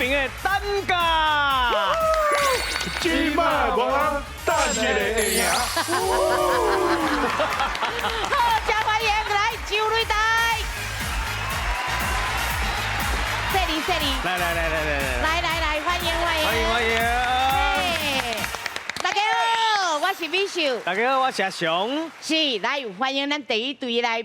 平的单价。今麦我等一个会赢。好，加欢迎来周瑞台。谢你，来，来，欢迎。欢迎。大家好，我是美秀。大家好，我是阿雄。是，来欢迎咱第一队来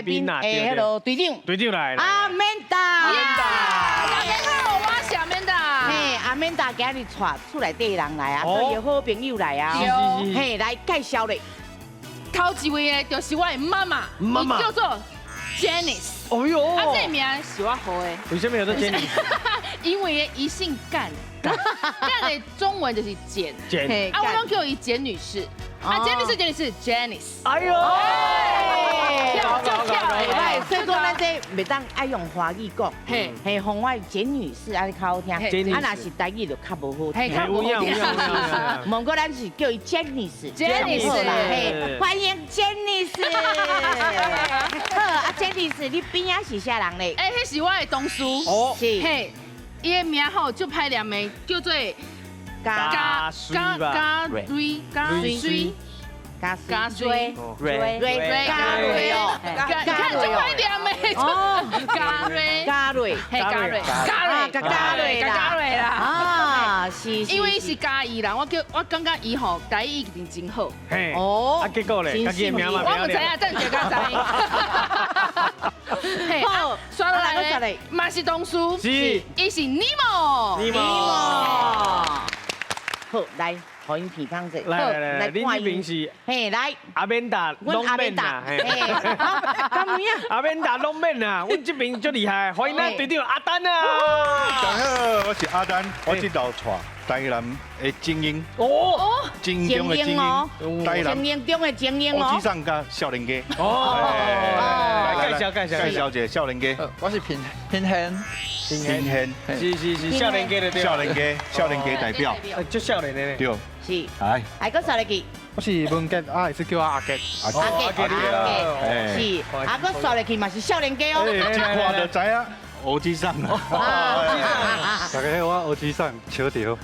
宾啊，迄个队长。队长来。阿曼达。大家好，我是阿曼达。嘿，阿曼达今日带厝内底人来啊，对伊好朋友来啊。是。嘿，来介绍咧。头一位的就是我的妈妈，伊叫做 Janice。哦哟。这名是我好的。为什么有这 Janice？ 因为伊姓干，干的中文就是简。简。我拢叫伊简女士。简女士 Janice。哎呦。哎，所以讲咱这袂当爱用华语讲，嘿，红我简女士安尼较好听，啊若是台语就较无好听。有影。蒙过咱是叫伊 Janice，啦，嘿，欢迎 Janice。好，啊 Janice，你边仔是啥人咧？哎，迄是我的同事。哦，是，嘿，伊的名吼就歹念的，叫做加水。哦，嘉瑞啦，啊，是，因为是嘉义啦，我感觉伊吼台语一定真好。嘿，哦，啊结果咧，家己的名嘛，我唔知啊，等下才知。嘿，好，刷落来咧，嘛是同事，是，伊是 Nemo。好，来。可以提康者，来，你这边是，嘿，来，阿免达，阮阿免达，嘿，咁样，阿免达拢免啊，阮这边最厉害，欢迎咱队长阿丹啊！大家好，我是阿丹，我这道带台南的精英，精英中的精英，台南精英中的精英哦。我只上加少年家，介绍一下少年家，我是平亨，是少年家的对，少年家代表，就少年的对。是，还个啥嚟记？我是文杰，也是叫我阿杰。是，还个啥嚟记嘛是少年家哦。一看就知啊，欧之上啊。大家好，我欧之上笑掉。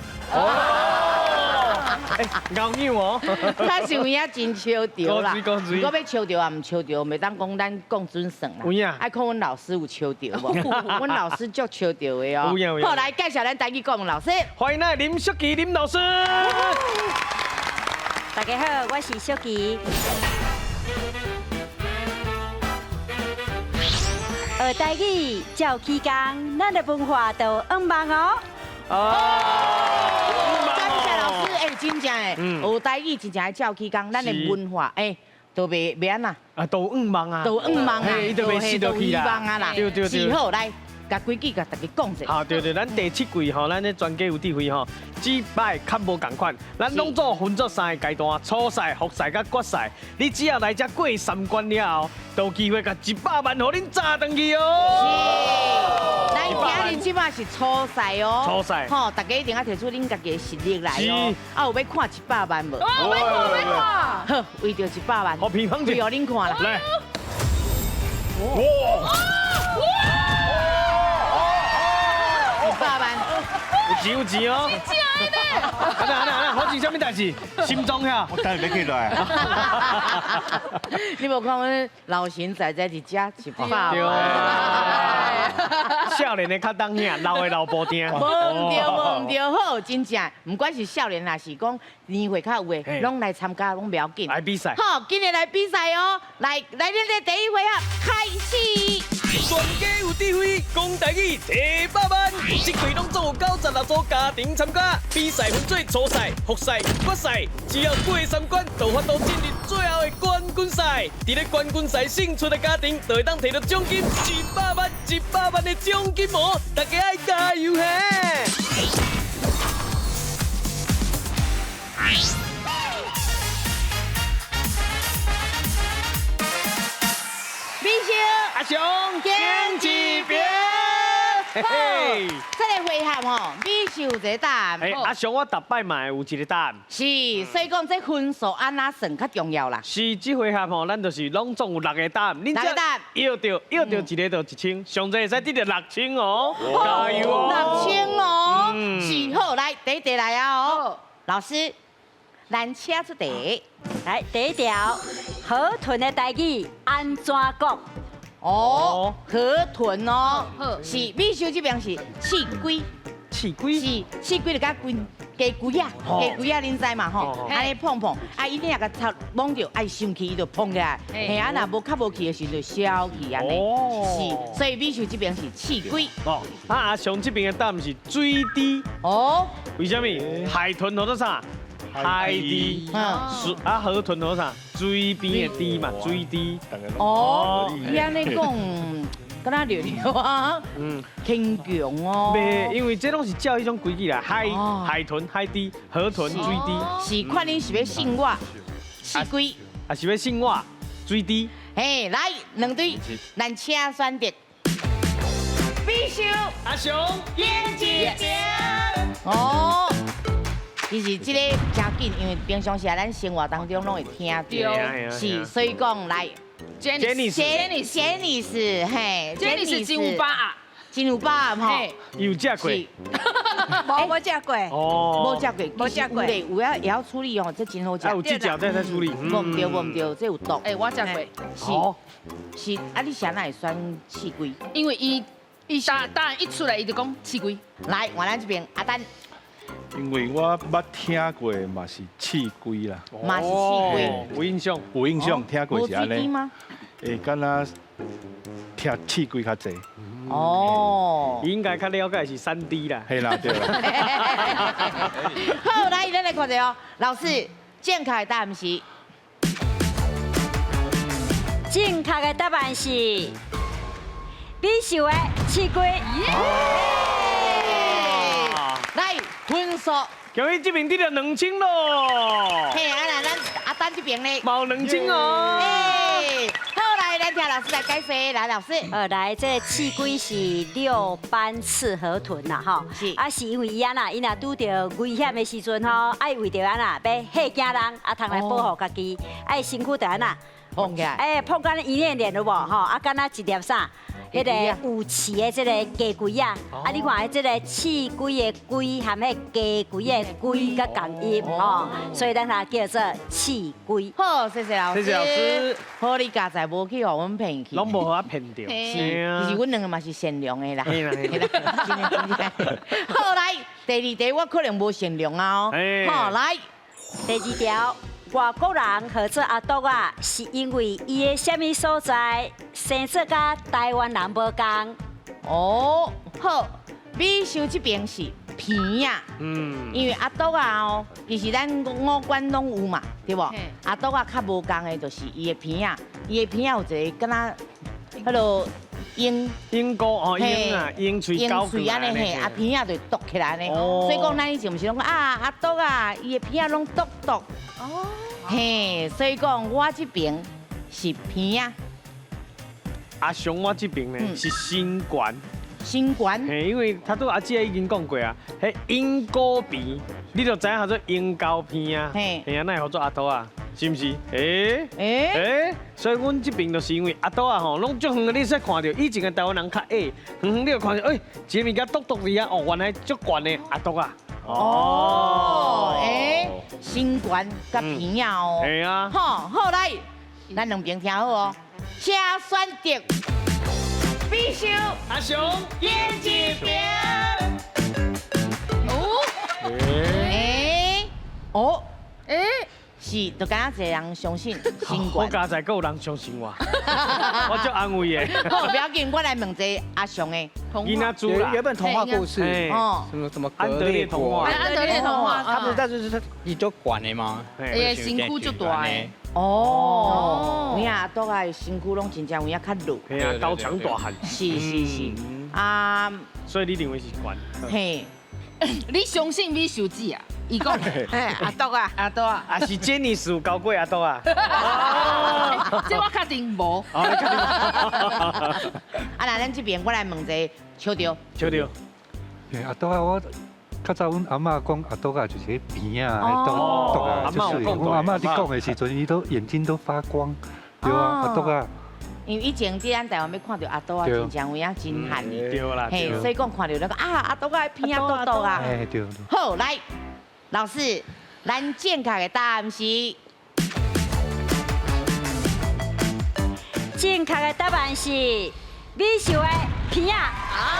牛牛哦，他是有影真笑掉啦。讲水。如果要笑掉啊，唔笑掉，袂当讲咱讲准算啦。有影。爱看阮老师有笑掉无？阮老师足笑掉的哦。有影。好，来介绍咱台语讲老师。欢迎咱林淑琪林老师。大家好，我是淑琪。学台语照起工，咱的文化都很忙哦。感谢老师，真正诶，学台语真正爱照起工，咱的文化都袂安呐。啊，都忙啊，都忙啊，都袂死到去啦。对，是好来。甲规矩甲大家讲者。好，对，咱第7季吼，咱的专家有智慧吼，只摆较无共款，咱拢做分作3个阶段：初赛、复赛甲决赛。你只要来这过3关了后，都有机会甲100万，互恁砸登去哦。是，咱今日即摆是初赛哦。初赛，吼，大家一定要提出恁家己的实力来哦。啊，有要看100万无？要看。好，为着100万，好乒乓球，为互恁看啦。来。100万，有钱哦！亲爱的，好钱什么代志？心中呀，我等下要起来。你无看阮老神在一只100万。少年的较当兄，老的老婆听。无唔对，好，真正，不管是少年还是讲年岁较有的，拢来参加，拢不要紧。来比赛。好，今日来比赛哦！来，恁的第一回合开始。全家有智慧，讲台语100万。这季拢总有96组家庭参加，比赛分做初赛、复赛、决赛，只要过3关，就法度进入最后的冠军赛。伫咧冠军赛胜出的家庭，就会当摕到奖金100万，100万的奖金哦！大家爱加油嘿！美秀、阿雄，天气表。嘿嘿，这个回合吼，美秀有一个答案。阿雄，我逐摆嘛有一个答案。是，所以讲这分数安怎算较重要啦。是，这回合吼，咱就是拢总有6个答案。6个答案，摇到一个就1000，上最会使得到6000哦！加油哦！题来啊哦好，老师，咱车出题。来第一条，河豚的台语安怎讲？哦，河豚哦好，是美秀这边是刺龟，气龟是刺龟就甲龟鸡龟啊，鸡龟啊，恁知嘛吼？安尼碰碰，啊，伊定个插摸着，爱生气伊就碰起来，嘿啊，若无较无气的时候就消气安尼，是，所以美秀这边是刺龟。哦，阿雄这边的答案是水滴，哦，为什么？海豚叫做啥？海滴。嗯，啊，河豚叫做啥？水边的滴嘛，水滴。哦，伊安尼讲，敢若聊聊啊，轻强哦。袂，因为这拢是照迄种规矩啦，哦海豚、海滴、河豚、水滴，是看你是要信我，刺龟。啊是要信我水滴。嘿，来两队，咱车选择。必须阿雄，演技点。哦，其实这个真紧，因为平常时啊，咱生活当中拢会听到，是，所以讲来。Jenny 嘿，Jenny 金乌巴啊，金乌巴哈，有食过？无食过。哦，无食过，没吃过有也要处理哦，这真好食。啊有计较再处理。无唔对，这有毒。哎，我食过，是，啊，你啥哪会选刺龟？因为伊答案一出来，伊就讲刺龟。来，我咱这边阿丹，因为我捌听过嘛是刺龟啦，嘛是刺龟。有印象。有印象听过是安尼，无水滴吗？会敢若听刺龟较济，哦。伊应该较了解是3D 啦。嘿啦对啦。好，来，咱来看者哦。老师，正确的答案是正确的答案是美秀的刺龟。来分数。恭喜这边得了2000咯，嘿，啊那咱阿丹这边呢？毛2000哦。哎，好，来，咱听老师来解释。来，老师。来，这个刺龟是6斑刺河豚啦，吼，是因为伊若拄到危险的时阵吼，爱为着要吓惊人，通来保护家己，爱身躯就碰起来。碰干一链链有无吼？敢若一粒啥？迄个有刺的这个鸡龟啊，你看这个刺龟的龟和迄鸡龟的龟甲共音吼，所以咱它叫做刺龟。好，谢谢老师。谢谢老师。好，你家在无去互阮骗去。拢无互我骗到。其实阮两个嘛是善良的啦。嘿啦。好，来，第二题我可能无善良啊哦。好，来，第2条。外国人号做阿斗啊，是因为伊的什么所在生做甲台湾人无共？哦，好，美秀这边是鼻啊，因为阿斗啊哦，其实咱五官拢有嘛，对不？阿斗啊较无共的，就是伊的鼻啊，伊的鼻啊有一个敢若迄落鹰钩哦，鹰啊，鹰喙高嘴安尼嘿，啊鼻啊就凸起来呢，所以讲咱以前毋是拢讲啊阿斗啊，伊的鼻啊拢凸凸。哦，嘿，所以讲我这边是鼻啊。阿雄我这边呢是心冠。心冠。嘿，因为他都阿姐已经讲过啊，迄鹰钩鼻，你就知影叫做鹰钩鼻啊。嘿，啊，那会叫做阿斗啊，是毋是？所以阮这边就是因为阿斗啊吼，拢足远的，你说看到以前的台湾人较矮，远远你就看到，一个物件笃笃伫啊，哦，原来足悬的阿斗啊。心冠甲鼻啊哦。系啊。好来，咱两边听好哦。车选择必须阿雄演技表。是，就敢若一个人相信心冠。我家在有人相信我，我足安慰的。好，不要紧，我来问一个阿雄的。囡仔猪啦，有本童话故事，什么安德烈童话，安德烈童话，他不是但是他伊就管的吗？哎，身躯就大的。哦，你啊，都个身躯拢真正有影较弱。嘿啊，高强大汉。是啊，所以你认为是管？嘿，你相信美秀子啊？伊讲，阿斗啊，阿斗啊，啊是杰尼斯有交过阿斗啊？这我确定无。啊，那咱这边我来问一个，笑着。阿斗啊，我较早阮阿嬷讲阿斗啊，就是边啊，斗啊，就是我阿嬷你讲的时阵，伊都眼睛都发光，对啊，阿斗啊。因为以前伫咱台湾要看到阿斗啊，真正有影真罕的。对啦，嘿，所以讲看到那个啊，阿斗啊，鼻啊，嘟嘟啊。哎，对。好，来，老师，咱正确的答案是正确的答案是美秀的鼻啊。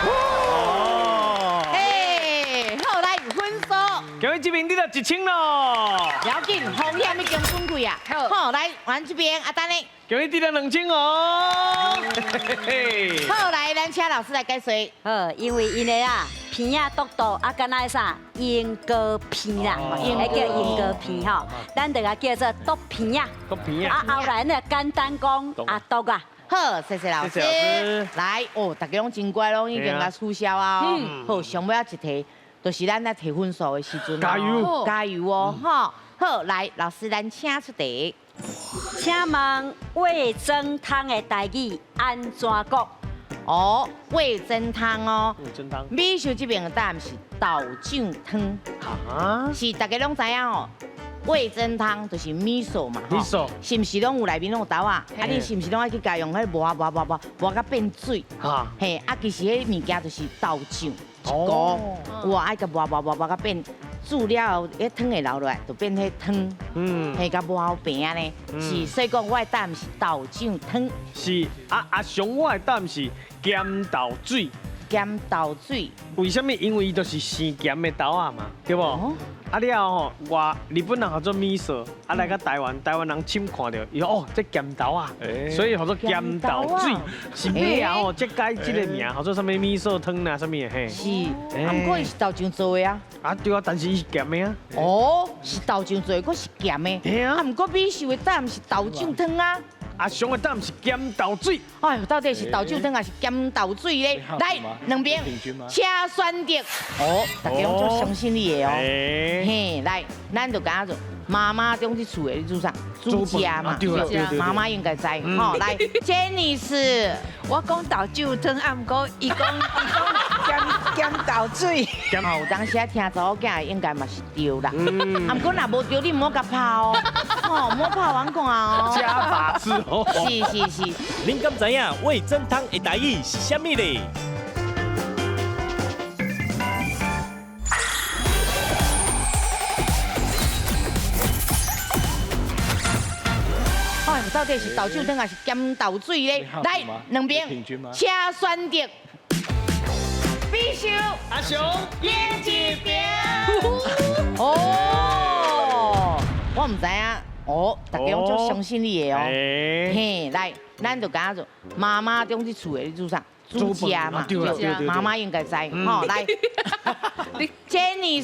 哦，嘿，好来分数，恭喜这边你到1000咯，不要紧，风险已经分开啊。好，来玩这边阿丹呢？恭喜你到2000哦。嘿嘿好，来咱请老师来解说。好，因为因的啊鼻啊嘟嘟啊，敢若啥鹦哥鼻啦，迄叫鹦哥鼻吼，咱就甲叫做嘟鼻啊。个片啊，啊，后来呢简单讲啊嘟啊。好，谢谢老师。谢谢老师来，哦，大家拢真乖，拢已经甲取消啊。好，上尾一题，就是咱在摕分数的时阵。加油加油哦！哈，好，来，老师，咱请出题。请问味噌汤的台语安怎讲？哦，味噌汤哦。真汤美秀这边的答案是豆酱汤，啊，是大家拢知影哦。味噌汤就是米索嘛，吼 miso 是毋是拢有内面拢有豆啊？啊，你是毋是拢爱去家用迄磨甲变水？哈，嘿，啊，其实迄物件就是豆酱一锅，哇，爱甲磨甲变煮了后，迄汤会流落来，就变迄汤，嘿，甲磨好平啊呢。是，所以讲我的答案是豆酱汤，是阿雄，我的答案是咸豆水。咸豆水。为什么？因为伊都是生咸的豆啊嘛，对不？哦啊了吼，日本人叫做米色，啊来到台湾人亲看到，伊说哦，这咸豆啊，所以叫做咸豆水。是尾啊吼，这改这个名，叫做什么米色汤啊，什么的嘿。是，啊，毋过伊是豆酱做的啊。啊对啊，但是伊是咸的啊。哦，是豆酱做的，佫是咸的。嘿啊啊，毋过美秀的答案是豆酱汤啊。阿雄的答案是咸豆水。哎呦，到底是豆酱汤还是咸豆水咧？来，两边请选择。哦，大家拢足相信你的哦。嘿，来，咱就讲做妈妈中去厝的你煮啥？煮家嘛，对啦对对对妈妈应该知。好，来，Jenny 我讲豆酒汤，啊，毋过伊讲咸豆水。好，有当时啊听查某囝应该嘛是对啦。啊，毋过若无对，你唔好甲拍哦，吼，唔好拍完看哦。加把子哦。是。您敢知影味噌汤的台语是啥物咧？哎，到底是豆酒汤还是咸豆水咧？来，两边请选择。必须阿雄，演一边。哦，我唔知影。哦，大家拢足相信你的哦。嘿，来，咱就讲做妈妈中去厝的你煮啥？煮家嘛，对啦对妈妈应该知。好，来，Jenny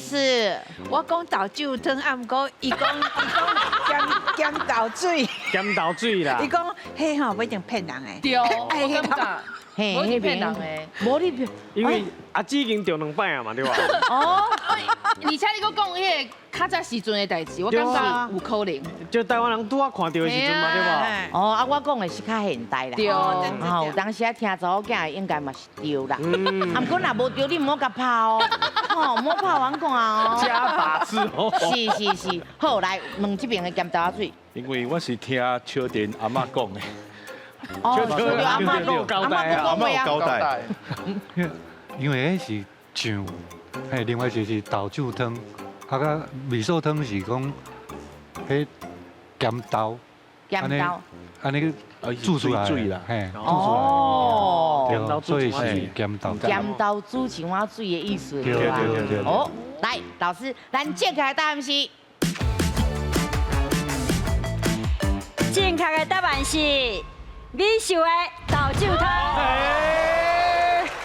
我讲豆酒汤，啊，毋过伊讲咸豆水。咸豆水啦伊。讲迄吼不一定骗人诶。对，我感觉嘿，无是骗人的。无你骗，因为阿姊已经中2摆啊嘛，对吧？哦，而且你佫讲迄个较早时阵的代志，我感觉有可能。就台湾人拄啊看到的时阵嘛，对吧？哦，啊，我讲的是较现代啦。对哦，有当时啊听查某囝应该嘛是对啦。啊，毋过若无对，你唔好甲拍哦，吼，唔好拍完看哦。加把子哦。是，好来问这边的咸豆水。因为我是听秋田阿嬷讲的，哦，对阿妈有交代啊阿嬷有交代，因为迄是酱，嘿，另外就是豆酒汤，啊个味噌汤是讲迄咸豆，咸豆。安尼煮出来水啦，嘿，哦，对，所以是咸豆。咸豆煮青蛙水的意思，对吧？对。哦，来，老师，咱正确的答案是。正确的答案是美秀的豆酒汤。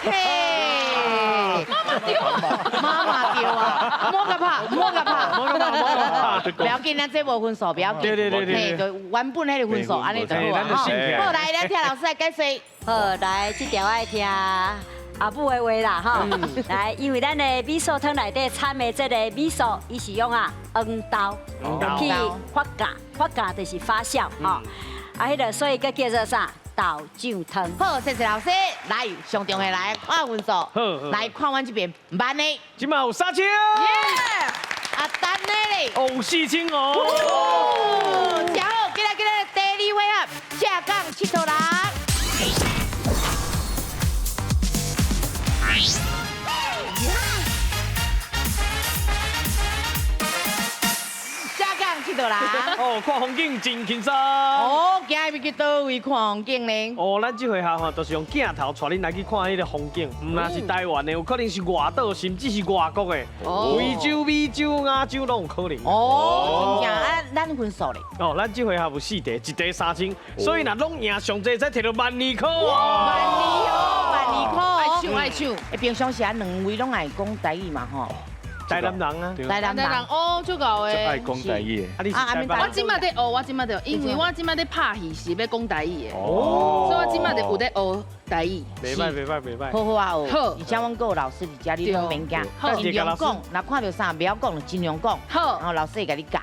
嘿，妈妈对啊，莫甲拍，不要紧，咱这无分数，不要紧。对。嘿，就原本迄个分数，安尼就好啊。好，来，咱听老师来解释。好，来这条爱听阿母的话啦哈。来，因为咱的米索汤内底掺的这个米索，伊是用黄豆去发酵就是发酵哈。啊，迄个所以佮叫做啥豆酒汤。好，谢谢老师。来，上重的来看分数。来看阮这边慢的。今嘛有3000。啊，等的嘞。哦，4000哦。真好，今日第2位啊，下港佚佗人。佗啦？哦，看风景真轻松。哦，今日要去倒位看风景呢？哦，咱这回合吼，就是用镜头带恁来去看迄个风景，唔那是台湾的，有可能是外岛，甚至是外国的，非洲、美洲、亚洲拢有可能。哦，真正啊，咱分数咧。哦，咱这回合有4题，一题3000，所以若拢赢上济才摕到12000块。万二块，爱唱。平常时啊，两位拢爱讲台语嘛吼。台南人啊，台南人哦，足够就爱诶。讲台语。啊，你是台啊北我即马在学，我即马在，因为我即马在拍戏是要讲台语的，哦，所以我即马就有在学台语。袂歹袂歹袂歹。好好啊学，好而且阮还有老师伫遮，你拢免惊，尽量讲，若看到啥不要讲，就尽量讲，好然后老师会甲你教。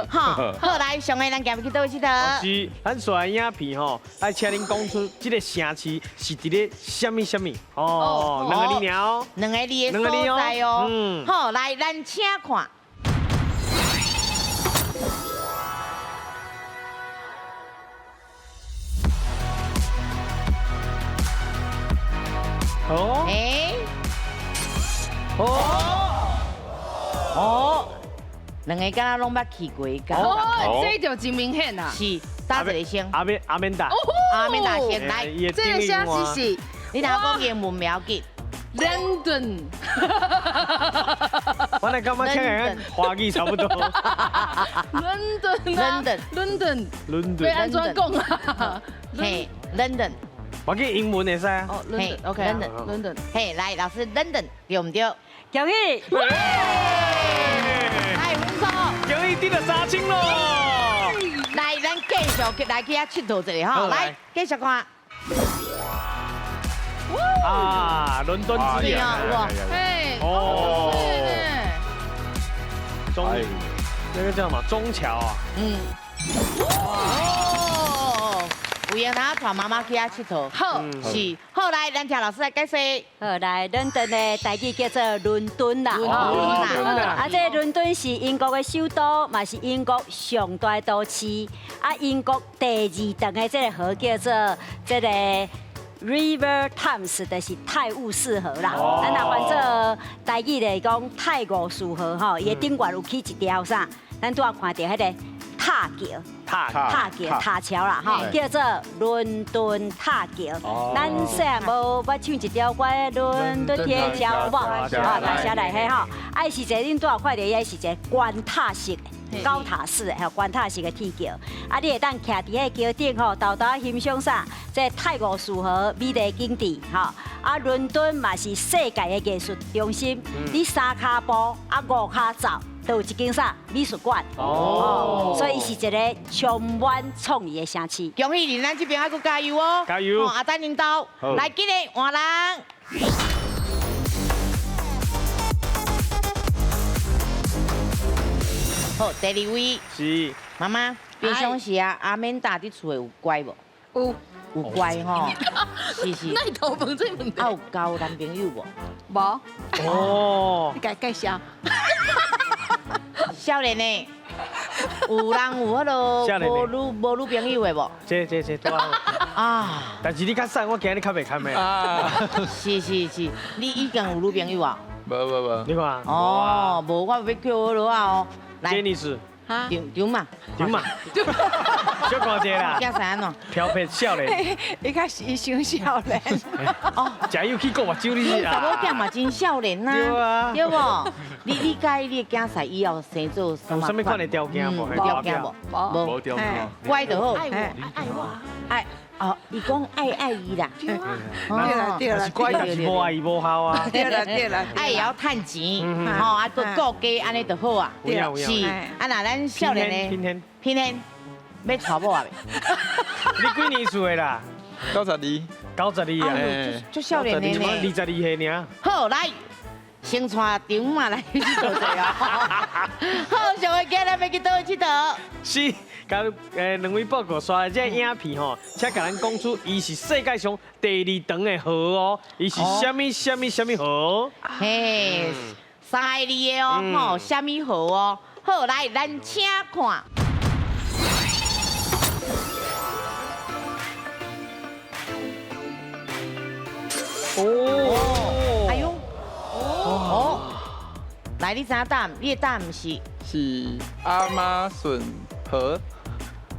好，好来，上个咱今日去倒去佗？是，咱刷影片吼，来请恁讲出这个城市是伫咧什么什么哦，两个字尔哦。两个字的所在哦。嗯好，来，咱请看。哦诶，哦，两个敢若拢捌去过，敢哦，这就真明显啦。是打一个先，阿免达，阿面大先来，伊的这个消息是你若讲英文不要紧。 London，我来感觉听个华语差不多。 London，伦敦，被安怎讲啊？嘿，London，我记英文会使啊。哦嘿，London，OK， ，London，嘿，来，老师，London 对唔对？恭喜！来，分数。终于得到3000咯！来，咱继续来去遐佚佗一下吼，来，继续看。啊，伦敦之眼，嘿，哦中哎那个叫什么中桥啊？嗯。哦，有闲他带妈妈去遐佚佗。好，是，好来，咱听老师来解释。好，来，伦敦的台语叫做伦敦啦。伦敦啦啊，这伦敦是英国的首都，嘛是英国上大都市。啊，英国第2长的这个河叫做这个 River Thames，就是泰晤士河啦。咱若换做台语来讲，泰晤士河吼，伊的顶悬有起一条啥？咱拄仔看到迄个塔桥。塔桥、塔桥啦，吼，叫做伦敦塔桥。咱细汉无捌唱一条歌《伦敦铁桥》无？啊，大写来嘿吼。啊，是一个恁拄仔看到，伊是一个关塔式的、高塔式的，还有关塔式的铁桥。啊，你会当徛伫迄桥顶吼，豆豆欣赏啥？这泰晤士河美丽景致，吼。啊，伦敦嘛是世界的艺术中心。你3脚步，啊5脚走。都有一间啥美术馆哦，所以是一个充满创意的城市。恭喜你，咱这边还佫加油哦！加油阿丹领导，来，今日换人。好，第2位，是妈妈，平常时啊，阿免达伫厝有乖无？有乖吼，是。那头问这问题啊，有交男朋友无？无？哦，你介绍。少年呢？有人有迄落无女朋友的无？这多好。啊，但是你较瘦，我惊你较袂堪的。啊，是，你已经有女朋友啊？无，你看。哦，无，我要叫我落啊哦。来，杰尼斯，张嘛，小看者啦，叫啥喏？漂泊少年，一开始想少年，哦，食油去过目睭你查某囝嘛真少年呐，对啊对无？你介你的囝婿以后生做什么？有什么款的条件无？条件无？无条件。乖就好。爱我，爱哦，伊讲爱伊啦。对了对了是乖，但是无爱伊无效啊。对了，爱也要趁钱，吼，啊，佮顾家安尼就好啊。有影，是，啊，那咱少年呢？偏偏要娶某啊未？你几年岁的啦92。 92啊，就少年的呢。 22岁尔。好，来，先带张嘛来去佚佗者啊。好，上回今日要去倒去佗？是，甲2位报告刷的这影片吼，请甲咱讲出伊是世界上第2长的河哦，伊是什么河？嘿，3个字的哦，吼，什么河哦？好，来，咱请看。哦，哎呦，哦，来，你知影答案？你的答案是是亚马逊河，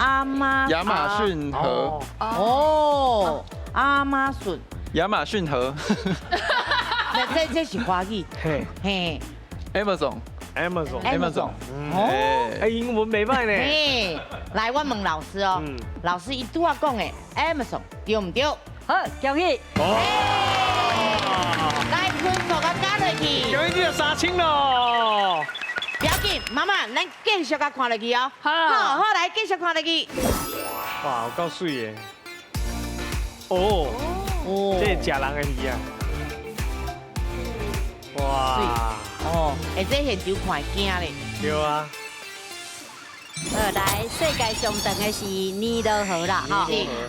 亚马亚马逊河，哦，亚马逊，亚马逊河那这是华语，嘿嘿 ，Amazon， ，Amazon，哦，英文袂歹呢。嘿，来，我问老师哦，老师伊拄仔讲的 Amazon 对唔对？好，恭喜！来，分数甲加落去，恭喜你就3000咯。不要紧，妈妈，咱继续甲看落去哦。好好，来继续看落去。哇，有够水的。哦，哦这是食人的鱼啊。哇，哦，而且现场看惊咧。对啊。来，世界上长的是尼罗河啦，吼。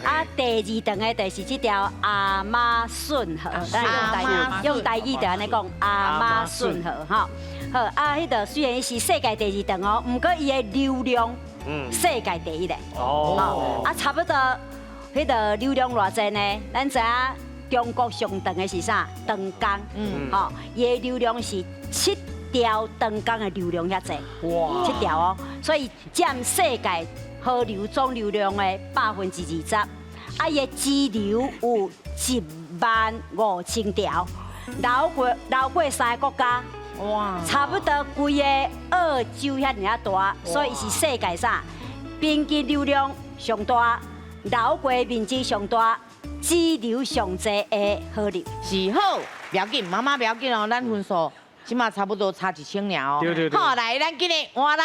啊，第二长的就是这条亚马逊河，咱用台语就安尼讲亚马逊河，吼。好，啊，迄个虽然是世界第二长哦，不过伊的流量，世界第一嘞。哦。啊，差不多，迄个流量偌济呢？咱知影中国上长的是啥？长江，吼，伊的流量是7条长江的流量遐济，哇7条哦，所以占世界河流总流量的20%。啊，伊的支流有15000条，绕过3个国家。哇，差不多规个澳洲遐尔啊大，所以是世界上平均流量上大、绕过面积上大、支流上济的河流。是好，不要紧，妈妈不要紧哦，咱分数起码差不多差1000尔哦。对对对好，来，咱今日换人。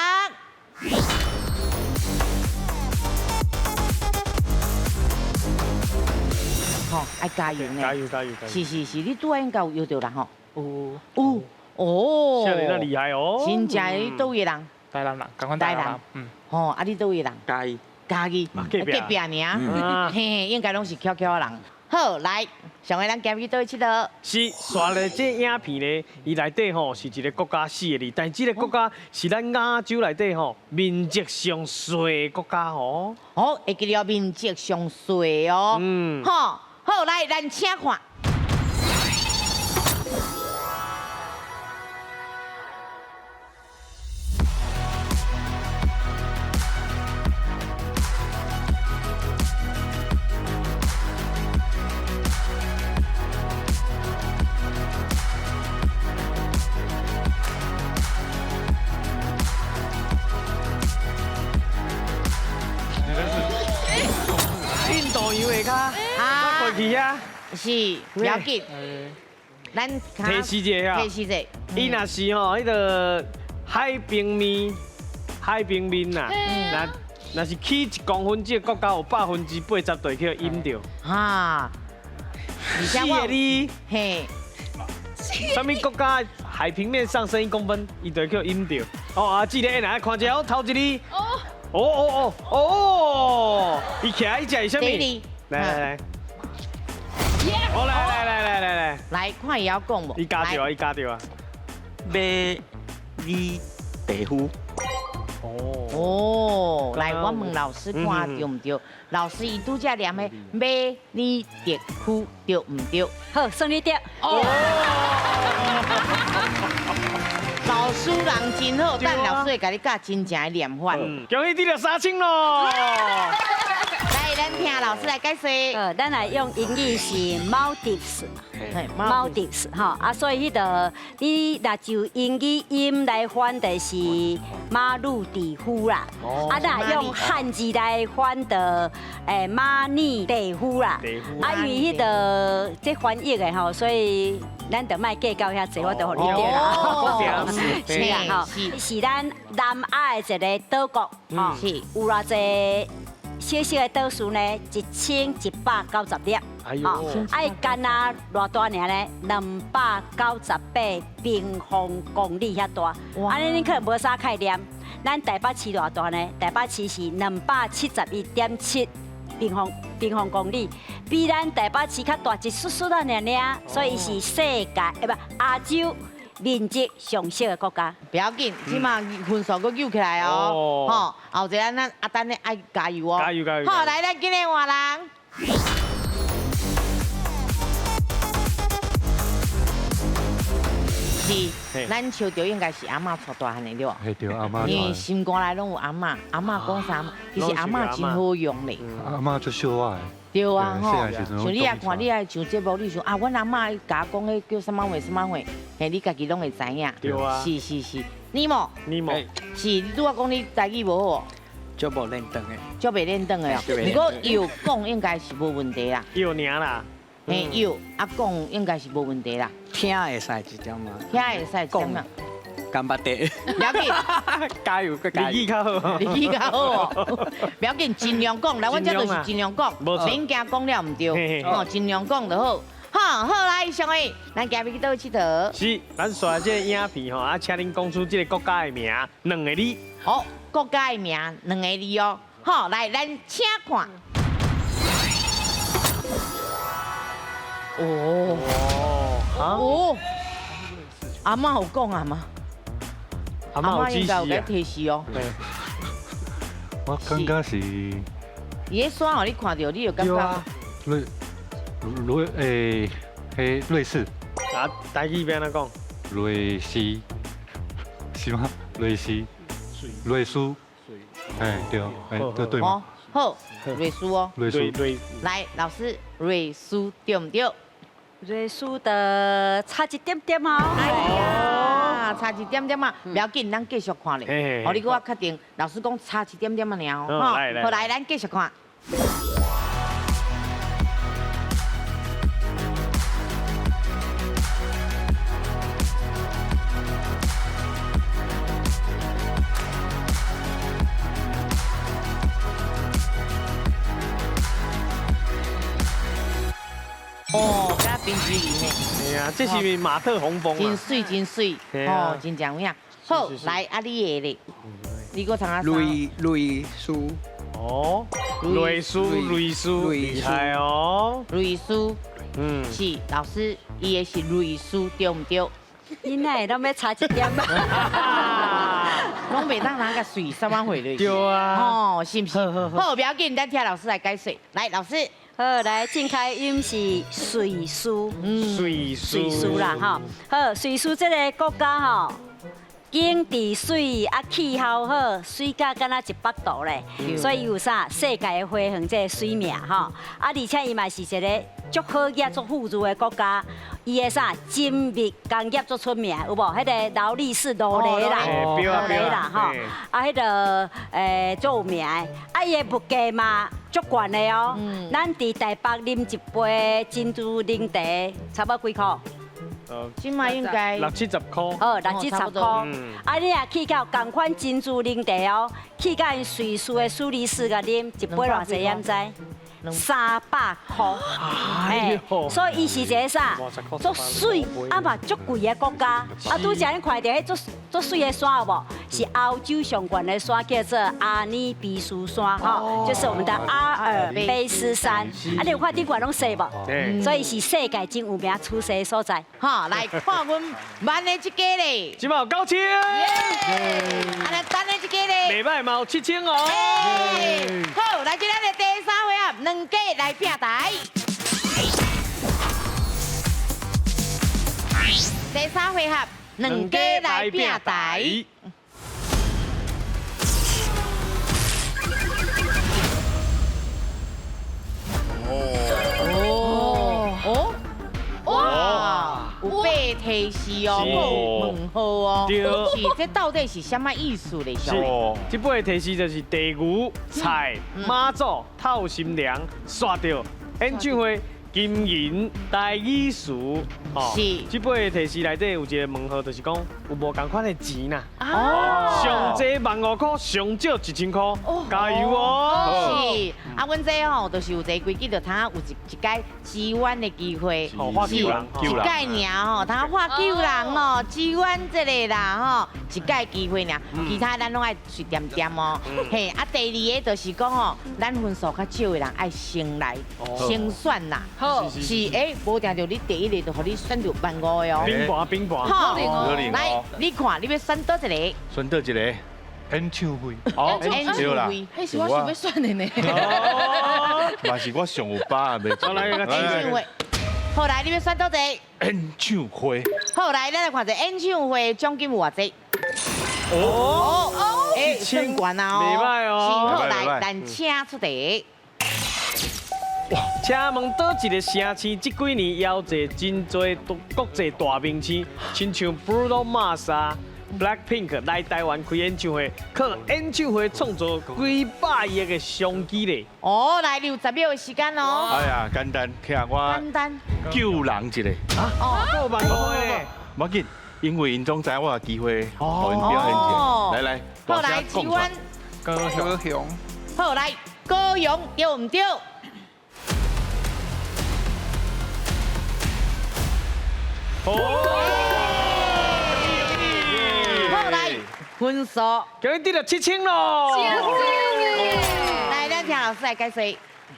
好，爱加油呢！加油加油加油！是，你拄仔应该有摇到人吼。有。哦，少年那厉害哦！真正的，你倒位人？台南人，赶快台南。吼，啊，你倒位人？嘉义。嘉义，隔壁尔。嘿，应该拢是巧巧的人。好，来，上回咱今日倒去佗。是，刷了这影片呢，伊内底吼是一个国家4个字，但这个国家是咱亚洲内底吼面积上细的国家吼。哦，会记了面积上细哦。好，好，来，咱请看。印度洋的卡，我过去啊，是，不要紧。咱提示一下，提示者，伊若是吼迄个海平面呐，若是起1公分，这个国家有80%就会去淹着。哈，而且4个字，嘿，什么国家海平面上升1公分，伊就会去淹着。哦啊，这个来看一下，头一个。哦，伊徛伊只是啥物？来，好来，来看伊要讲无？伊加掉啊！马里地夫。哦，来，我问老师看对唔对？老师伊拄则念的马里地夫对唔对？好，算你对。老师人真好，但老师会甲你教真正的念法。恭喜你就3000咯！来，咱听老师来解释。咱来用英语是 Maldives，Maldives 哈啊，所以迄个你若就英语音来翻就是马鲁地夫啦，啊，若用汉字来翻的马尼地夫啦，啊，因为迄个这翻译的吼，所以咱就莫计较遐济，我就互你对啦。是啊，是咱南亚的一个岛国，是有偌济。小小的岛数呢，1190粒。哎呦！爱干啊，偌大尔呢？298平方公里遐大。安尼你可能无啥概念。咱台北市偌大呢？台北市是271.7平方公里，比咱台北市较大一丝丝啊尔，所以是世界亚洲面积上小的国家。不要紧，起码分数佫救起来哦。吼，后一个咱阿丹咧爱加油哦。加油！好，来，咱今日换人。是，咱笑着应该是阿嬷带大汉的对吧？嘿对，阿妈因为心肝内拢有阿嬷，阿嬷讲啥，其实阿嬷真好用咧。阿妈就秀我的。对啊，吼，细汉时阵像你来看，你来上节目，你想啊，阮阿嬷甲我讲迄叫什么话什么话，嘿，你家己拢会知影。对啊，是是是，你莫，你莫，是你拄仔讲你台语无好，就无认得的。足袂认得的哦。如果有讲应该是无问题啦，有娘啦，嘿有啊讲应该是无问题啦，听会使一点嘛，听会使讲啦，干巴得，了解。加油个加油。语较好，你语较好哦，不要紧，尽量讲。来，阮这就是尽量讲，免惊讲了唔对，哦，尽量讲就好。好，好来，上位，咱今日去倒佚佗。是，咱刷这个影片吼，啊，请恁讲出这个国家的名，两个字。好，国家的名两个字哦。好，来，咱请看。哦哦，阿嬷有讲啊嘛，阿嬷有指应该有给示啊。提示哦。我感觉是伊迄山哦，你看到你就感觉。瑞士，啊，台语要安怎讲？瑞士是吗？瑞士，瑞士，哎对，哎这对吗？好，瑞士哦。瑞士，对，来，老师，瑞士对唔对？瑞士的差一点点哦。哎呀，差一点点嘛，不要紧，咱继续看咧。嘿哦，你给我确定，老师讲差一点点嘛，尔哦。好来好来，咱继续看。哦，敢冰淇淋呢？哎呀，这是马特洪峰啊。真水真水，哦，真正有影。好，来啊，你的咧，你给我唱下啥？瑞士，哦，瑞士，厉害哦。瑞士，是老师，伊的是瑞士对唔对？囡仔拢要差一点。拢袂当拿个水什么回来？对啊。哦，是不是？好，不要紧，咱听老师来解说。来，老师。好，来正开音是瑞士，瑞士啦哈。好，瑞士这个国家吼，景致水啊，气候好，水甲敢若100度咧，所以有啥世界的花园这个水名吼。啊，而且伊嘛是一个足好业、足富裕的国家。伊的啥精密工业足出名，有无？迄个劳力士罗雷啦，罗雷啦吼，啊，迄个足有名的。啊，伊的物价嘛足悬的哦。咱伫台北啉一杯珍珠奶茶，差不多几箍？今嘛应该60-70块。哦，60-70块。啊，你若去到同款珍珠奶茶哦，去到因瑞士的苏黎世甲啉一杯偌济，敢知？300块。哎，所以伊是一个啥？足水啊嘛，足贵的国家。啊，拄则你看到迄足水的山有无？是欧洲上悬的山，叫做阿尼比斯山，哈，就是我们的阿尔卑斯山。啊，你有看顶悬拢细无？所以是世界真有名出世的所在。好，来看阮万的这个咧，今嘛有9000。啊，来单的这个咧，袂歹嘛有7000哦。好，来今咱的第3回合，两家来拼台。第3回合，两家来拼台。哦，哇，有被提示哦，有问号哦，是这到底是什么意思咧？小伟，这杯提示就是地牛、菜、马祖、透心凉，刷到演唱会。金银台语词，是。这杯提示内底有一个问号，就是讲有无共款的钱呐？哦。上济15000块，上少1000块，加油哦！是。啊，阮这吼，就是有一个规矩，就通有一届支援的机会。画救人，一届尔吼，通画救人哦，支援这个啦吼，一届机会尔，其他咱拢爱随点点哦。嘿，啊，第2个就是讲吼，咱分数较少的人爱先来先选啦。好，是诶，无定着你第1个就互你选着15000的哦。冰盘。好，来，你看，你要选倒一个？选倒一个演唱会。哦，对啦，迄是我想要选的呢。嘛是我上有把袂错。来个演唱会。好来，你要选倒一个？演唱会。好来，咱来看一下演唱会奖金有偌济？算悬啊哦！袂歹哦是好来，袂歹咱请出题。请问倒一个城市这几年邀坐真侪国际大明星，亲像 Bruno Mars、Blackpink 来台湾开演唱会，靠演唱会创造几百亿的商机咧。哦，来，你有10秒的时间哦。哎呀，简单，听我简单。救人一个。哦，够万个咧。冇紧，因为因总知我有机会，互因表演者。来来，好来，志温。高雄。好来，高雄对唔对？好来，分数。今日得了7000咯。来，咱听老师来解释。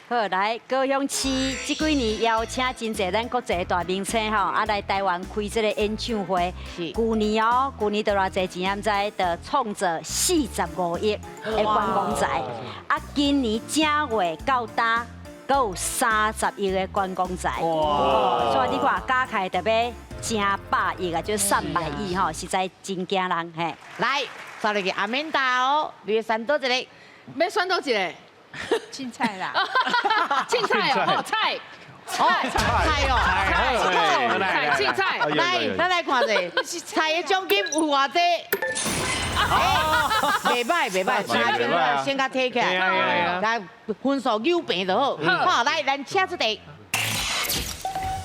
好来，高雄市这几年邀请真侪咱国际大明星吼，来台湾开这个演唱会。是。去年得偌济钱啱知，得创造45亿的观光财。今年正月到达，阁有30亿的观光财。所以你看加起来特别正100亿啊，就是300亿吼，实在真惊人嘿。来，找你个阿曼达哦，你选倒一个？要选倒一个？青菜啦，青菜哦，菜。菜哦，菜，青菜。来，咱来看一下，菜的奖金有偌济？袂歹，先甲摕起来，来分数扭平就好。好，来，咱请出题。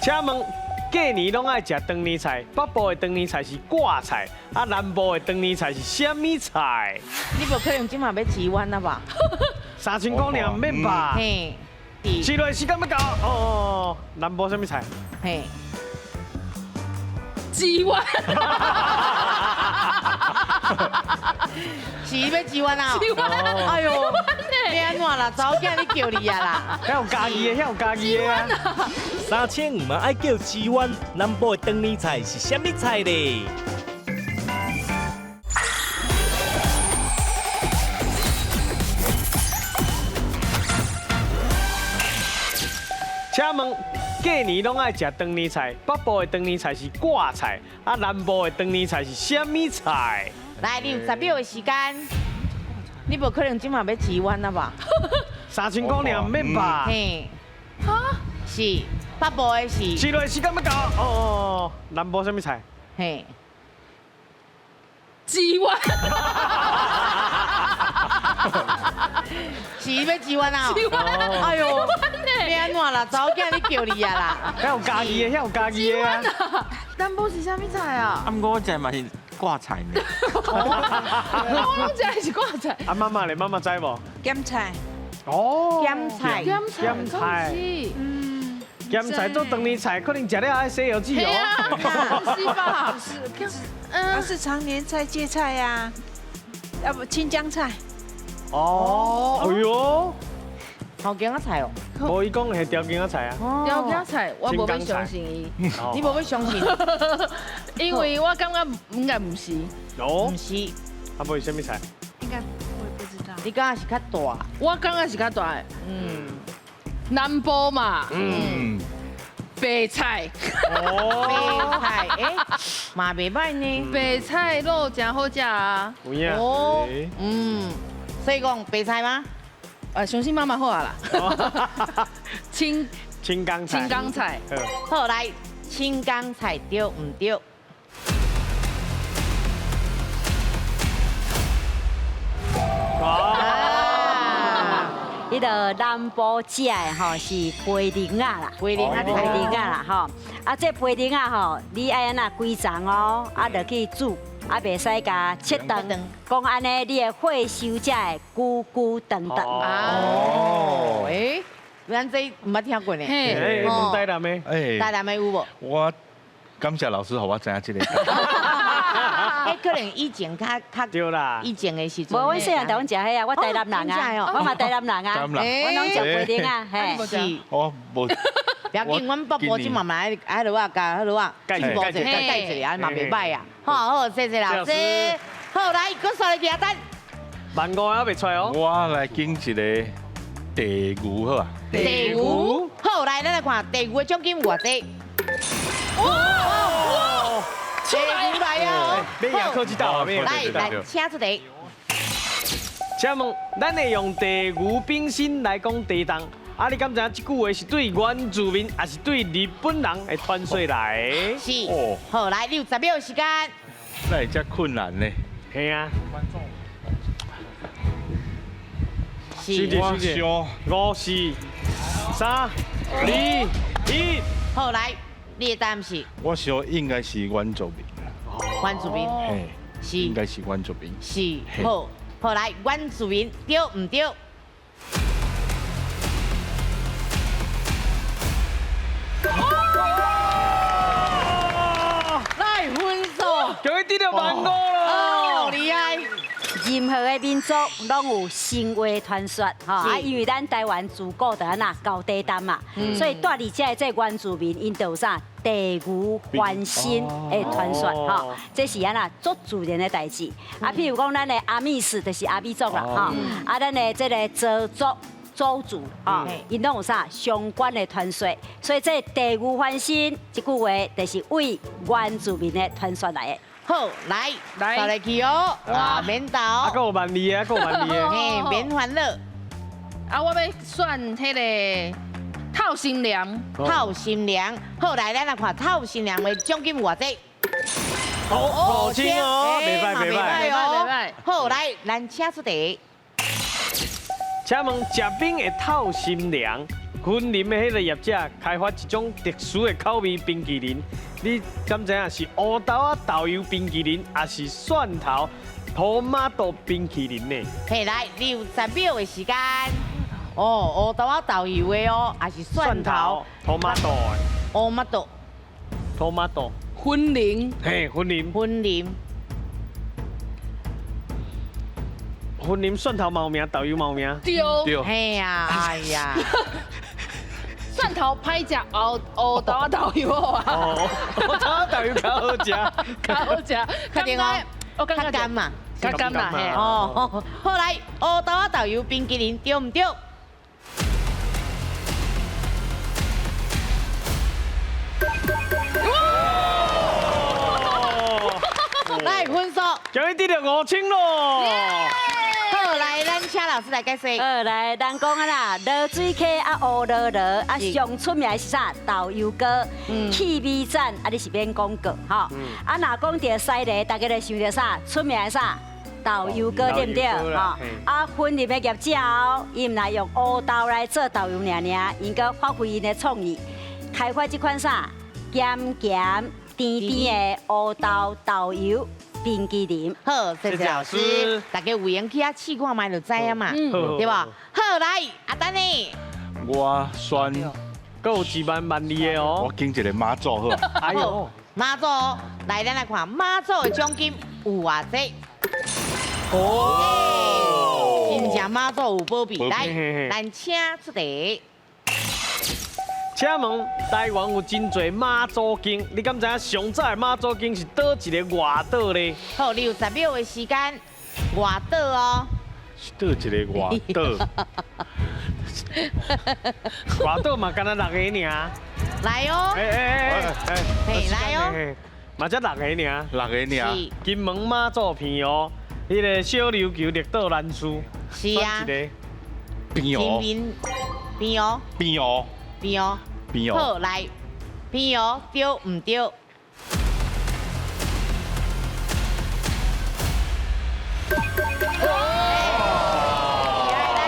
请问，过年拢爱食长年菜，北部的长年菜是挂菜，南部的长年菜是虾米菜？你无可能今晚要支援啊吧？3000姑娘免吧？嘿，试落时间要到哦。南部什么菜？嘿，支援。是要支援啊？支援。哎呦，要安怎啦？早囝你叫你啊啦？遐有家己的，遐有家己的啊。 3500嘛爱叫支援，南部的长年菜是虾米菜咧？请问，过年拢爱食长年菜，北部的长年菜是挂菜，南部的长年菜是虾米菜？来，你有10秒的时间，你无可能今晚要支援啊吧？3000姑娘免吧？嘿，是北部的是。试落时间要到哦。南部什么菜？嘿，支援。是要支援啊？支援。哎呦，要安怎啦？早囝你叫你啊啦？遐有家己的，遐有家己的啊。南部是啥物菜啊？我这嘛是挂菜呢。我拢知是挂菜。妈妈咧，妈妈知无？咸菜。哦。咸菜。咸菜。咸菜做长年菜，可能食了爱洗油脂哦。是吧？那是常年菜、芥菜呀，要不青江菜。哦，哎呦，好姜仔菜哦。无伊讲的是条茎仔菜啊。条茎菜，我无要相信伊。你无要相信？因为我感觉应该唔是。哦。唔是。啊，无是什么菜？应该我也不知道。你感觉是较大？我感觉是较大。南部嘛。白菜。白菜，嘛袂歹呢。白菜肉真好食啊。有影。哦，所以讲白菜吗？相信妈妈好啊啦。青江菜。青江菜。好来，青江菜对唔对？迄个南部食的吼是培玲啊啦，培玲啦吼，这培玲啊吼，你爱安那规丛哦，落去煮，袂使甲切断，讲安尼你的火烧才会久久长长。哦，咱这唔捌听过呢。嘿，问台南的。台南的有无？我感谢老师，互我知影这个。可能以前较对啦，以前的时阵。无，阮细汉台阮食迄啊，我台南人啊，我嘛台南人啊，我拢食培玲啊，嘿。是。我无。不要紧，阮北部即嘛嘛爱落啊，加落啊，盖一下，嘛袂歹啊。好，谢谢老师。好，来，搁刷你几单？1500还未出哦。我来拣一个地牛好啊。地牛。好，来，咱来看地牛的奖金偌济。哇！出来哦！免赢考这道，免赢来，这道。咱请出题。请问，咱会用地牛冰心来讲地动？啊，你敢知影这句话是对原住民，还是对日本人的传说来？是哦，好，来60秒的时间。那会遮困难呢？系啊，是。我想5、4、3、2、1。好，来，你的答案是我想应该是原住民，原住民，嘿，应是该是原住民。是好，好来，原住民对唔对？来分数，终于得到15000哦，了。厉害！任何的民族拢有神话传说，吼啊，因为咱台湾自古就安那高地丹嘛，所以住伫遮的这原住民，因就有啥地牛翻身的传说，吼，这是安那足自然的代志。啊，譬如讲咱的阿密斯就是阿美族啦，吼，啊，咱的这个周族。周族啊，因拢有啥相关的传说，所以这地牛翻身这句话就是为原住民的传说来的。好，来，倒来去哦，哇，免啊，倒，还有万二啊，还有万二。嘿，免烦恼，啊，我要选迄个套新娘。透心凉。好，来，咱来看透心凉的奖金有偌济。好轻哦，袂歹袂歹。袂歹好，来，咱请出题。请问食冰会透心凉，昆林的迄个业者开发一种特殊的口味冰淇淋，你敢知影是乌豆啊豆油冰淇淋，还是蒜头托马豆冰淇淋呢？嘿，来60秒的时间。哦，乌豆啊豆油的哦，还是蒜头、托马豆的，乌马豆、托马豆，婚龄嘿，婚林，婚林。婚林蒜头毛名，豆油毛名。丢，对，嘿呀，哎呀，蒜头歹食，乌豆啊豆油啊，哦，我炒豆油较好食。较好食，确定哦，我感觉较干嘛？较甘啦嘿。哦，好来，乌豆啊豆油冰淇淋对唔对？来分数。终于得到5000咯！好，来，咱请老师来解释。来，咱讲啊啦，落水溪啊，乌落落啊，上出名的是啥？豆油糕，气味赞啊，你是免讲过吼。啊，若讲到西螺，大家就想到啥？出名的啥？豆油糕对不对？吼，啊，婚礼的业者哦，伊唔来用乌豆来做豆油尔，因个发挥因的创意，开发这款啥咸甜甜甜的乌豆豆油冰淇淋。好，谢谢老谢谢老师师，大家有闲去遐试看卖就知啊嘛，对吧？好，来，阿丹呢？我选还有12000的哦我。拣一个马祖好啊。哎呦，妈祖，来，咱来看妈祖的奖金有偌济。哦，真正妈祖有保庇，来嘿嘿，咱请出题。请问台湾有真侪妈祖经，你敢知影上早的妈祖经是倒一个外岛呢？好，60秒的时间，外岛哦。是倒一个外岛，外岛嘛，干那6个尔。来哦，嘿来哦，嘛才6个尔。 6个尔。是金门妈祖片哦，迄个小琉球绿岛南书，是啊选一个。边哦，边边哦边哦，边哦，边哦。好来，边哦对唔对？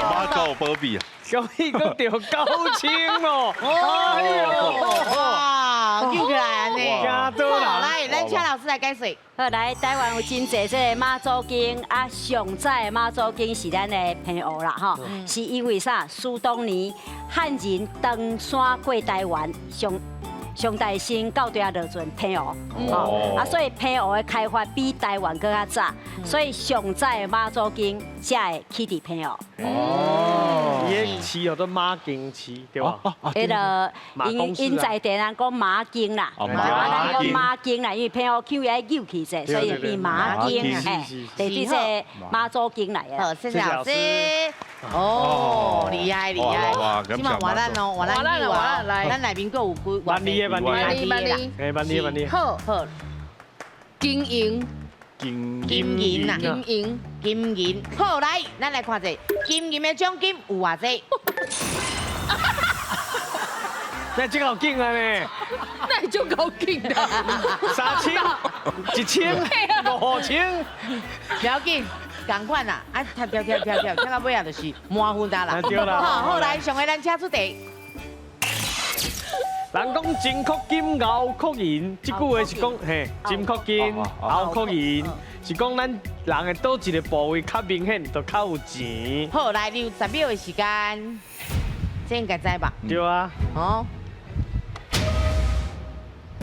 马祖有保庇啊。所以讲着9000哦。哎呦，哇，叫起来安尼。加多好，啦。来，咱请老师来解释。好，来台湾有真侪这个妈祖经啊，上早的妈祖经是咱的平湖啦，吼，是因为啥？苏东年汉人登山过台湾，上大先到对啊落船平湖，吼啊，所以平湖的开发比台湾更较早，所以上早的妈祖经才会起伫平湖。哦。伊个市叫做马经市，对吧？迄个因在地人讲马经啦，咱讲马经啦，因为偏好 Q 也扭起者，所以变马经，哎，第这妈祖经来好，的。谢谢老师。哦，厉害厉害！今晚换咱哦，换咱来，咱内面各有几万里的万里，哎，万里万里。好，好，金银，金银呐，金银，金银。好，来，咱来看者，金银的奖金有偌济？那这个好紧啊呢，那就够紧的。 3000、1000、5000，不要紧，同款啦，啊，跳到尾啊，就是满分啦。对啦。好，来，上回咱请出题。人讲金壳金、后壳银，这句话是讲嘿，金壳金、后壳银，是讲咱人的倒一个部位较明显，就较有钱。好，来，你有10秒的时间，这应该知吧？对啊，哦，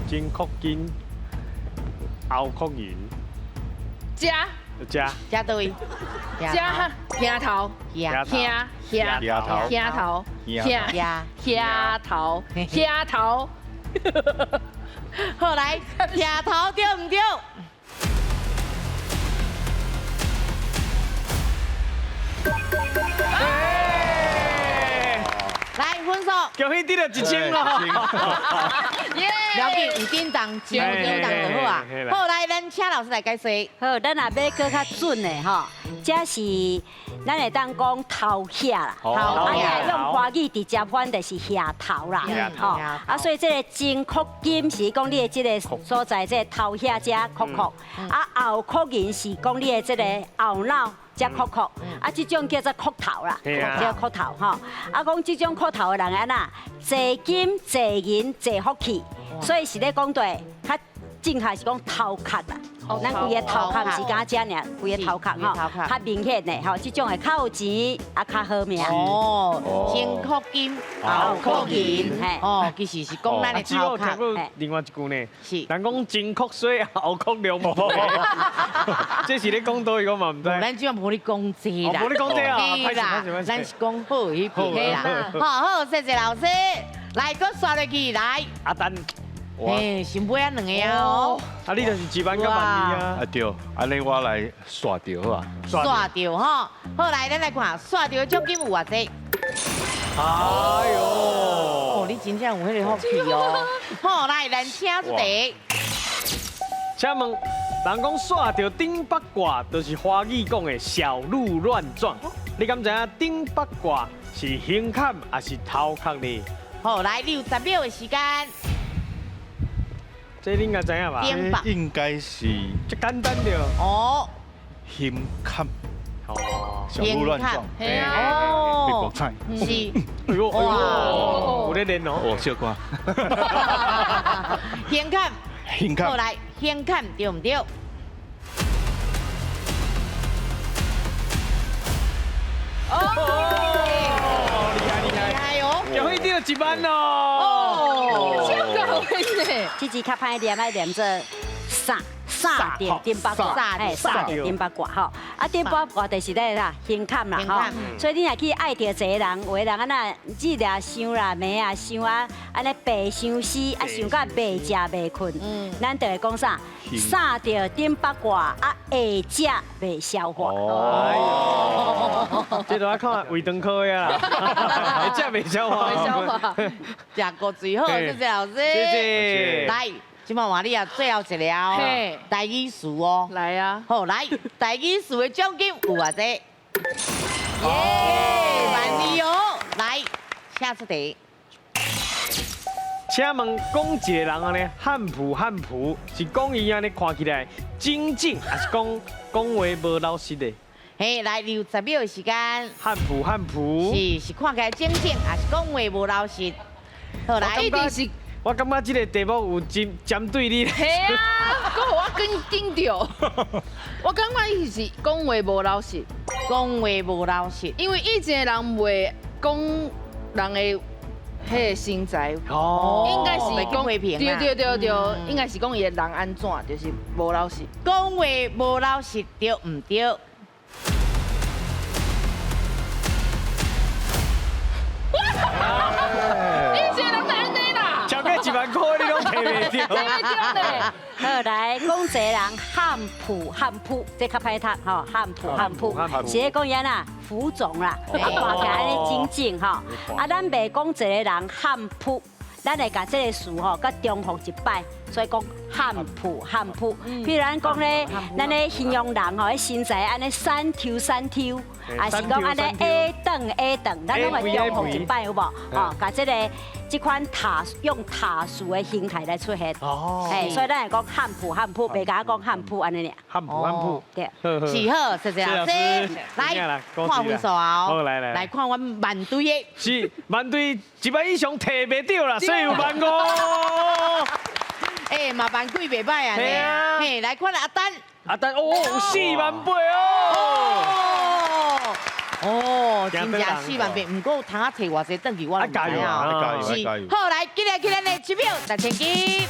金壳金、后壳银，加就加加对位？加兄头，兄头。好，来，兄头对唔对？来，分数。恭喜得了1000咯！了解有叮当，有叮当就好啊。好，来，咱请老师来解释。好，咱若要搁较准的吼，这是咱会当讲头遐啦，啊，也用华语直接翻就是遐头啦，吼，啊，所以这个金壳金是讲你的这个所在，这头遐只壳壳，啊，后壳银是讲你的这个后脑。只壳壳，啊，这种叫做壳头啦，叫壳头吼。啊，讲这种壳头的人安那，济金、济银、济福气，所以是咧讲对，较正确是讲头壳啦。咱规个头壳是敢遮尔，规个头壳吼，较明显的吼，这种会较有钱，啊，较好命。哦，金壳金，后壳银，哦，其实是讲咱的头壳。另外一句呢，是人讲金壳水，后壳凉薄。这是咧讲倒一个嘛？唔知。咱只无咧讲这啦，无咧讲这啊，是啦，咱是讲好迄边啦。好，谢谢老师，来，搁刷落去来。阿丹。哎，先买啊2个哦。啊，你就是1万跟万二啊。啊对，安尼我来刷掉好啊。刷掉吼，好来，咱来看刷掉的奖金有偌济？哎呦，哦，你真正有迄个福气哦。好，来，咱请出题。请问，人讲刷掉顶八卦，就是华语讲的小鹿乱撞。你敢知影顶八卦是胸坎还是头壳呢？好，来，你有10秒的时间。这你应该知影吧？应该是这简单着。哦，胸坎，哦，小鹿乱撞，哦，国菜，是，哎呦，哇，有咧练哦。哦，小瓜，胸坎，胸坎，好来，胸坎对唔对？哦，厉害厉害，厉害哦！恭喜得1万哦！哦，这个会呢，这支较歹念，爱念做三点顶八卦，哎，三点顶八卦吼。啊，顶八卦就是咧啦，胸坎啦吼。所以你若去爱着一个人，有的人安那日夜想啦，暝啊想啊，安尼白想死，啊想到袂食袂困。咱就会讲啥？三着顶八卦，啊会食袂消化。哦，这都要看胃肠科的啦，会食袂消化。会消化。食过最好，谢谢老师。谢谢。来，今晚话你啊，最后一个哦，台语词哦。来啊！好，来，台语词的奖金有偌济？耶，120哦！来，下出题。请问讲一个人安尼汉普是讲伊安尼看起来精进，还是讲话无老实的？嘿，来，你有10秒的时间。汉普是看起来精进，还是讲话无老实？好，来，一定是。我感觉这个题目有针对你。系啊，搁互我紧着。我感觉伊是讲话无老实，讲话无老实，因为以前的人袂讲人的迄个身材，应该是讲对，应该是讲伊的人安怎，就是无老实。讲话无老实对唔对？好来，讲一个人汉普，这较歹读吼，汉普，是咧讲啥啦？浮肿啦，啊，看起来安尼整吼。啊，咱袂讲一个人汉普，咱会甲这个词吼，甲重复一摆，所以讲汉普。譬如咱讲咧，咱咧形容人吼，迄身材安尼三挑，啊是讲安尼 A 等，咱拢会重复一摆有无？吼，甲这款用塔树的形态来出现。哦。哎，所以咱会讲汉普，袂甲讲汉普安尼俩。汉普。对。是好，谢谢老师。来，看分数啊！好，来，来看阮万队的。是万队1万以上摕袂到啦，所以有15000。哎，嘛万几袂歹啊！嘿啊，嘿，来看阿丹48000哦。哦，真正48000，不过通啊摕偌济转去，我唔知啊。加油！好，来，今日咱的支票6000斤。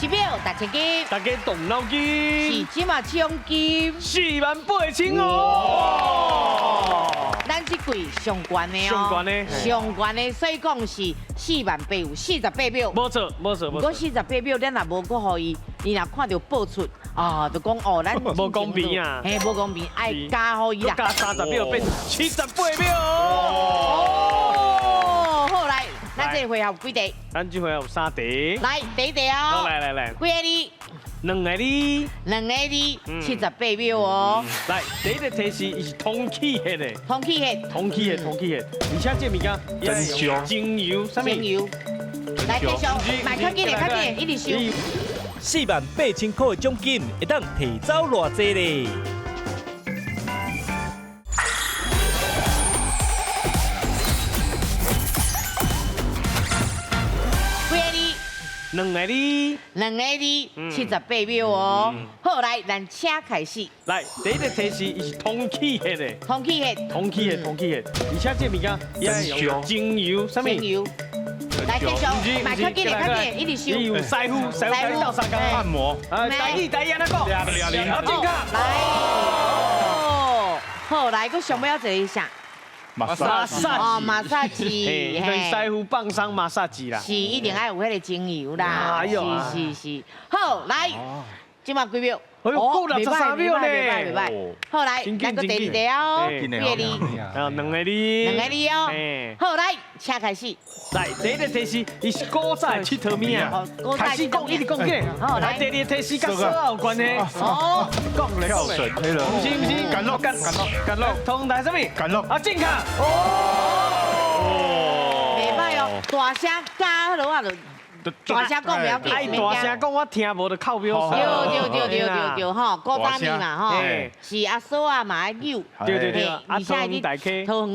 支票6000斤。大家动脑筋。是即嘛奖金48000哦。咱这柜上悬的哦，上悬的，所以讲是48000有48秒。没错。不过48秒，咱也无搁互伊，伊若看到报出啊，就讲哦，咱无公平啊，嘿，无公平，爱加互伊啦。加30秒变78秒。哦，好来，咱这回合有几题？咱这回有3题。来，第一题哦。来。几个字2个字，78秒哦。来，第一个提示伊是通气的嘞，通气血，而且这物件精油，啥物？精油。来继续，买较紧的，一直收。 48000块的奖金会当提走偌济咧？2个字，78秒哦。好来，咱请开始。来，第一个提示伊是通气的嘞，通气血，而且这物件也用精油，啥物？精油。来继续，买较紧的，一直收。伊有师傅到3工按摩。台语安怎讲？好健康。来哦，好来，佮上尾要坐一下。 马杀鸡，对，师傅放松马杀鸡啦，是一定要有迄个精油啦，是，好来，今嘛几秒？哎呦，够63秒呢，袂歹，好来，咱个第二题哦，几个字？2个字哦，好来，请开始。来，第一个提示，伊是古早佚佗物啊，开始讲，一直讲起。好，来，第二个提示甲手有关系。哦，讲跳绳，黑了，不是，干落，通台什么？干落，啊，健康。袂歹哦，大声加落啊就。 大声讲不要紧，爱大声讲我听无就靠标。对，吼，古早味嘛，吼，是阿嫂啊嘛爱扭，对，啊，桃园大溪，过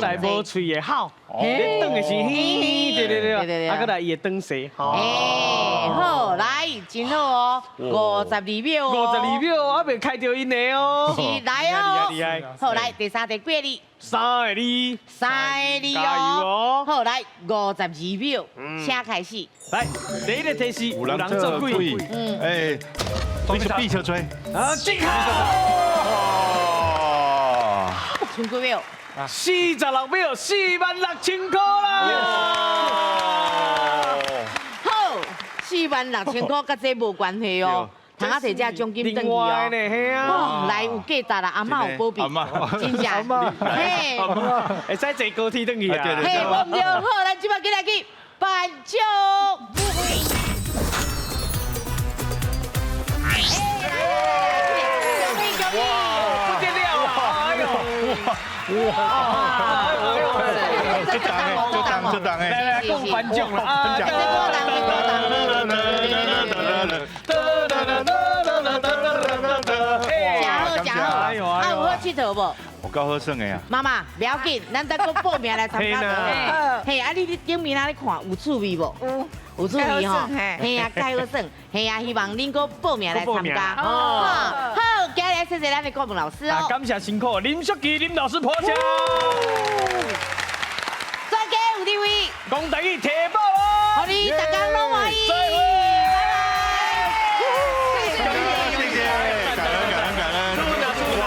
来无喙的吼，你转的是嘿，对，啊，过来伊的转舌，好，来，真好哦，52秒，52秒，我未开到因的哦，是来哦，厉害，好来，第三题几个字？3个字，加油哦，好来，52秒，请开始。来，第一个提示，有人做鬼，哎，壁球锥，啊，健康。剩几秒？46秒，46000块啦。好，46000块，甲这无关系哦。通啊，摕这奖金转去哦。来有价值啦，阿嬷有保庇，真正。嘿，会使坐高铁转去啊。嘿，我唔对，好，咱即摆来去颁奖。 这档哎，来讲颁奖了啊！有好佚佗无？我够好耍的啊！妈妈，不要紧，咱再搁报名来参加的。嘿，啊，你顶面啊，你看有趣味无？有趣味吼。嘿啊，介好耍。嘿啊，希望恁搁报名来参加。好，今日谢谢咱的国文老师哦。感谢辛苦，林淑琪林老师捧场。再见，有地位。讲台语提报哦。好哩，大家拢欢迎。谢谢，感恩。哇，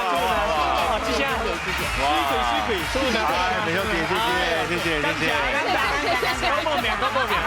谢谢。哎，没问题，谢谢，谢谢，谢谢。高报名，高报名。